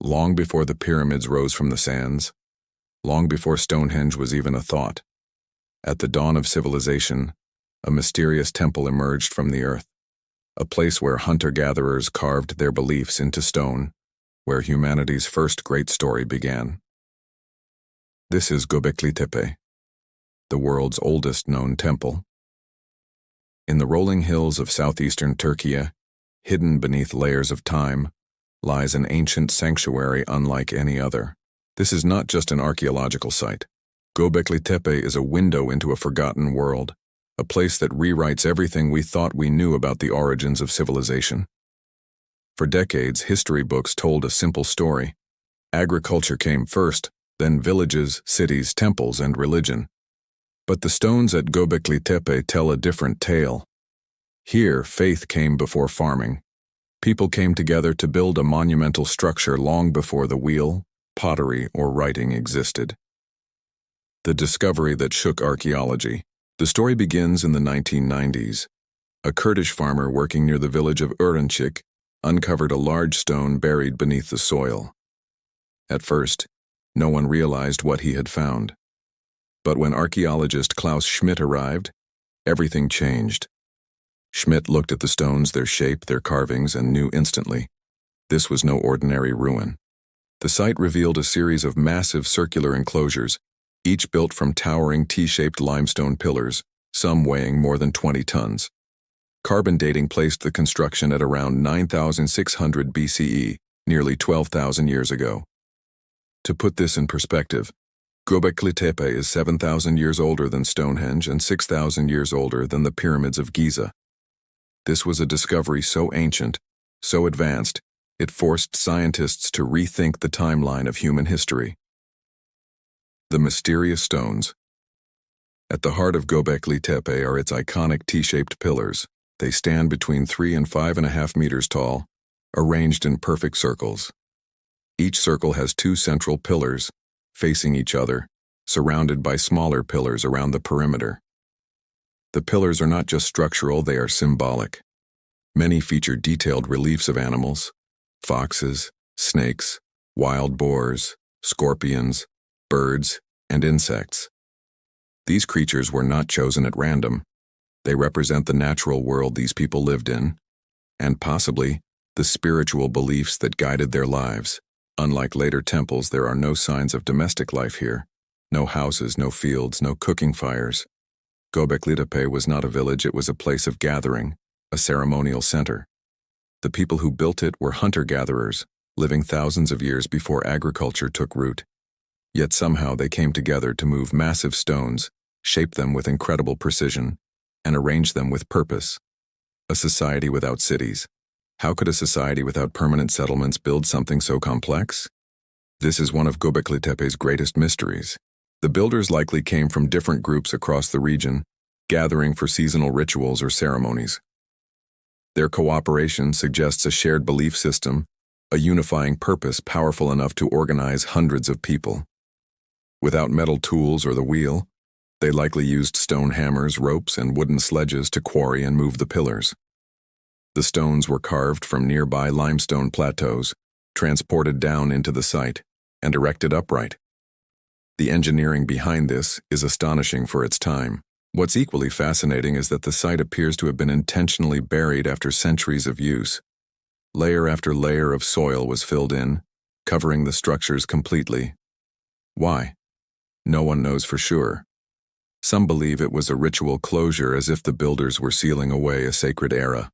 long before the pyramids rose from the sands, long before Stonehenge was even a thought. At the dawn of civilization, a mysterious temple emerged from the earth, a place where hunter-gatherers carved their beliefs into stone, where humanity's first great story began. This is Gobeklitepe, the world's oldest known temple. In the rolling hills of southeastern Türkiye, hidden beneath layers of time, lies an ancient sanctuary unlike any other. This is not just an archaeological site. Gobeklitepe is a window into a forgotten world, a place that rewrites everything we thought we knew about the origins of civilization. For decades, history books told a simple story. Agriculture came first, then villages, cities, temples, and religion. But the stones at Gobeklitepe tell a different tale. Here, faith came before farming. People came together to build a monumental structure long before the wheel, pottery, or writing existed. The discovery that shook archaeology. The story begins in the 1990s. A Kurdish farmer working near the village of Öğrençik uncovered a large stone buried beneath the soil. At first, no one realized what he had found. But when archaeologist Klaus Schmidt arrived, everything changed. Schmidt looked at the stones, their shape, their carvings, and knew instantly. This was no ordinary ruin. The site revealed a series of massive circular enclosures, each built from towering T-shaped limestone pillars, some weighing more than 20 tons. Carbon dating placed the construction at around 9,600 BCE, nearly 12,000 years ago. To put this in perspective, Gobeklitepe is 7,000 years older than Stonehenge and 6,000 years older than the pyramids of Giza. This was a discovery so ancient, so advanced, it forced scientists to rethink the timeline of human history. The mysterious stones. At the heart of Gobeklitepe are its iconic T-shaped pillars. They stand between 3 and 5.5 meters tall, arranged in perfect circles. Each circle has 2 central pillars, facing each other, surrounded by smaller pillars around the perimeter. The pillars are not just structural, they are symbolic. Many feature detailed reliefs of animals: foxes, snakes, wild boars, scorpions, birds, and insects. These creatures were not chosen at random. They represent the natural world these people lived in, and possibly the spiritual beliefs that guided their lives. Unlike later temples, there are no signs of domestic life here. No houses, no fields, no cooking fires. Gobeklitepe was not a village, it was a place of gathering, a ceremonial center. The people who built it were hunter-gatherers, living thousands of years before agriculture took root. Yet somehow they came together to move massive stones, shape them with incredible precision, and arrange them with purpose. A society without cities. How could a society without permanent settlements build something so complex? This is one of Gobeklitepe's greatest mysteries. The builders likely came from different groups across the region, gathering for seasonal rituals or ceremonies. Their cooperation suggests a shared belief system, a unifying purpose powerful enough to organize hundreds of people. Without metal tools or the wheel, they likely used stone hammers, ropes, and wooden sledges to quarry and move the pillars. The stones were carved from nearby limestone plateaus, transported down into the site, and erected upright. The engineering behind this is astonishing for its time. What's equally fascinating is that the site appears to have been intentionally buried after centuries of use. Layer after layer of soil was filled in, covering the structures completely. Why? No one knows for sure. Some believe it was a ritual closure, as if the builders were sealing away a sacred era.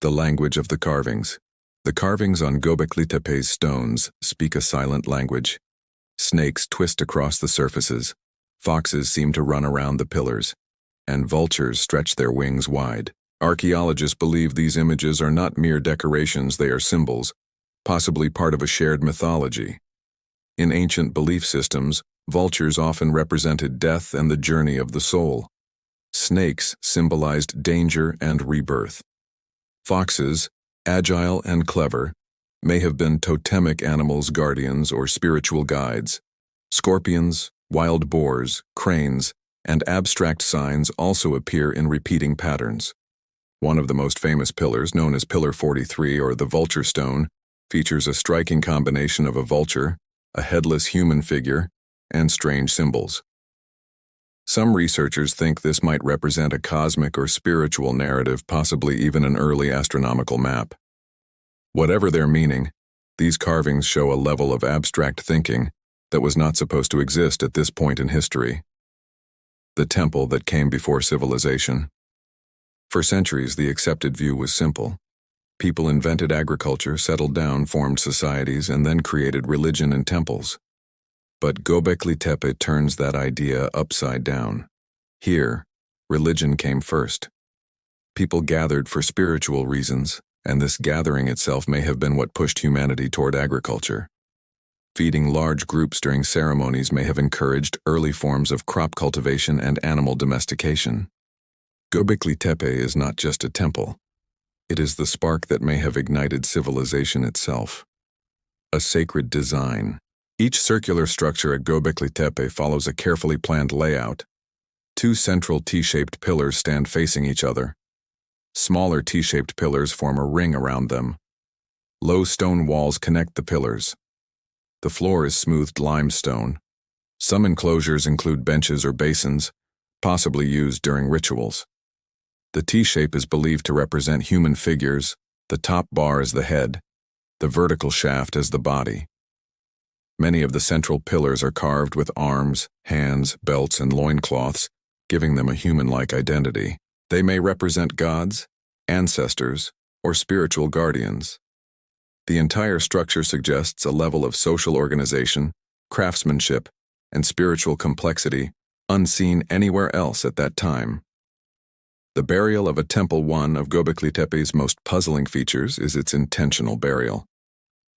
The language of the carvings. The carvings on Gobeklitepe's stones speak a silent language. Snakes twist across the surfaces, foxes seem to run around the pillars, and vultures stretch their wings wide. Archaeologists believe these images are not mere decorations, they are symbols, possibly part of a shared mythology. In ancient belief systems, vultures often represented death and the journey of the soul. Snakes symbolized danger and rebirth. Foxes, agile and clever, may have been totemic animals, guardians, or spiritual guides. Scorpions, wild boars, cranes, and abstract signs also appear in repeating patterns. One of the most famous pillars, known as Pillar 43 or the Vulture Stone, features a striking combination of a vulture, a headless human figure, and strange symbols. Some researchers think this might represent a cosmic or spiritual narrative, possibly even an early astronomical map. Whatever their meaning, these carvings show a level of abstract thinking that was not supposed to exist at this point in history. The temple that came before civilization. For centuries, the accepted view was simple. People invented agriculture, settled down, formed societies, and then created religion and temples. But Gobeklitepe turns that idea upside down. Here, religion came first. People gathered for spiritual reasons, and this gathering itself may have been what pushed humanity toward agriculture. Feeding large groups during ceremonies may have encouraged early forms of crop cultivation and animal domestication. Gobeklitepe is not just a temple. It is the spark that may have ignited civilization itself. A sacred design. Each circular structure at Gobeklitepe follows a carefully planned layout. Two central T-shaped pillars stand facing each other. Smaller T-shaped pillars form a ring around them. Low stone walls connect the pillars. The floor is smoothed limestone. Some enclosures include benches or basins, possibly used during rituals. The T-shape is believed to represent human figures, the top bar as the head, the vertical shaft as the body. Many of the central pillars are carved with arms, hands, belts, and loincloths, giving them a human-like identity. They may represent gods, ancestors, or spiritual guardians. The entire structure suggests a level of social organization, craftsmanship, and spiritual complexity unseen anywhere else at that time. The burial of a temple. One of Gobeklitepe's most puzzling features is its intentional burial.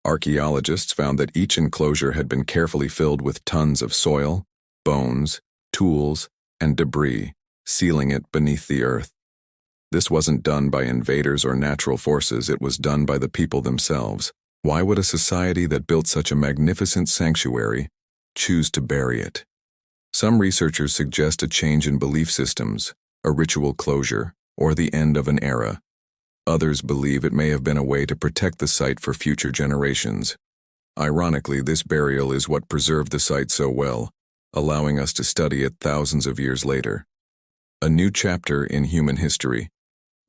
Archaeologists found that each enclosure had been carefully filled with tons of soil, bones, tools, and debris, sealing it beneath the earth. This wasn't done by invaders or natural forces, it was done by the people themselves. Why would a society that built such a magnificent sanctuary choose to bury it? Some researchers suggest a change in belief systems, a ritual closure, or the end of an era. Others believe it may have been a way to protect the site for future generations. Ironically, this burial is what preserved the site so well, allowing us to study it thousands of years later. A new chapter in human history.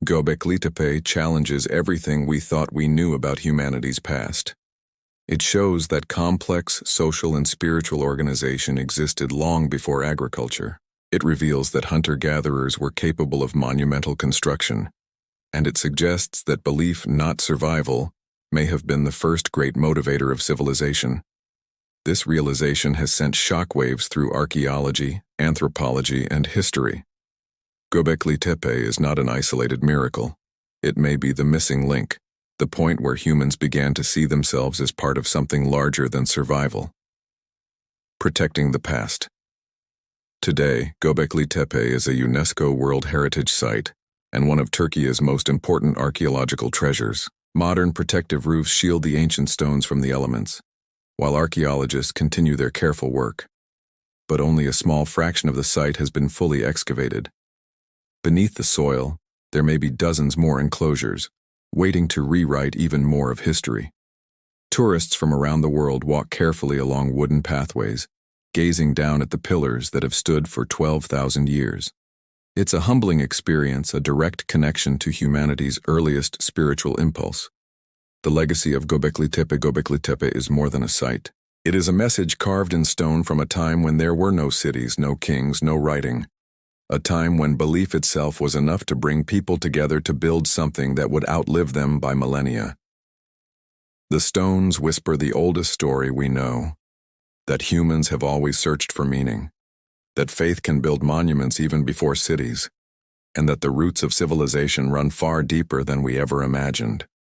Gobeklitepe challenges everything we thought we knew about humanity's past. It shows that complex social and spiritual organization existed long before agriculture. It reveals that hunter-gatherers were capable of monumental construction, and it suggests that belief, not survival, may have been the first great motivator of civilization. This realization has sent shockwaves through archaeology, anthropology, and history. Gobeklitepe is not an isolated miracle. It may be the missing link, the point where humans began to see themselves as part of something larger than survival. Protecting the past. Today, Gobeklitepe is a UNESCO World Heritage Site and one of Turkiye's most important archaeological treasures. Modern protective roofs shield the ancient stones from the elements, while archaeologists continue their careful work. But only a small fraction of the site has been fully excavated. Beneath the soil, there may be dozens more enclosures, waiting to rewrite even more of history. Tourists from around the world walk carefully along wooden pathways, gazing down at the pillars that have stood for 12,000 years. It's a humbling experience, a direct connection to humanity's earliest spiritual impulse. The legacy of Gobeklitepe is more than a site. It is a message carved in stone from a time when there were no cities, no kings, no writing. A time when belief itself was enough to bring people together to build something that would outlive them by millennia. The stones whisper the oldest story we know, that humans have always searched for meaning, that faith can build monuments even before cities, and that the roots of civilization run far deeper than we ever imagined.